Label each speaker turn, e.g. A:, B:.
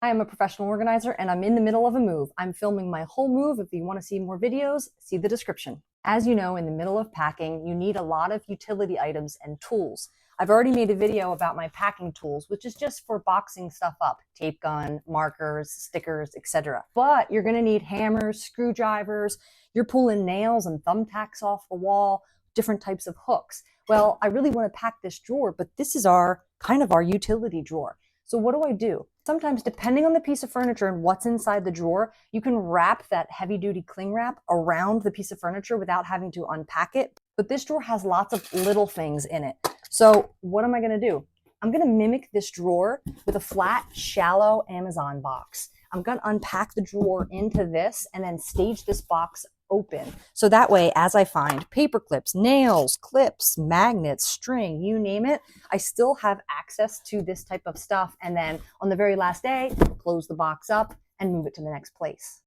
A: I am a professional organizer and I'm in the middle of a move. I'm filming my whole move. If you want to see more videos, see the description. As you know, in the middle of packing, you need a lot of utility items and tools. I've already made a video about my packing tools, which is just for boxing stuff up, tape gun, markers, stickers, etc. But you're going to need hammers, screwdrivers, you're pulling nails and thumbtacks off the wall, different types of hooks. Well, I really want to pack this drawer, but this is our kind of our utility drawer. So what do? Sometimes, depending on the piece of furniture and what's inside the drawer, you can wrap that heavy-duty cling wrap around the piece of furniture without having to unpack it. But this drawer has lots of little things in it. So what am I going to do? I'm going to mimic this drawer with a flat, shallow Amazon box. I'm going to unpack the drawer into this and then stage this box open. So that way, as I find paper clips, nails, clips, magnets, string, you name it, I still have access to this type of stuff. And then on the very last day, close the box up and move it to the next place.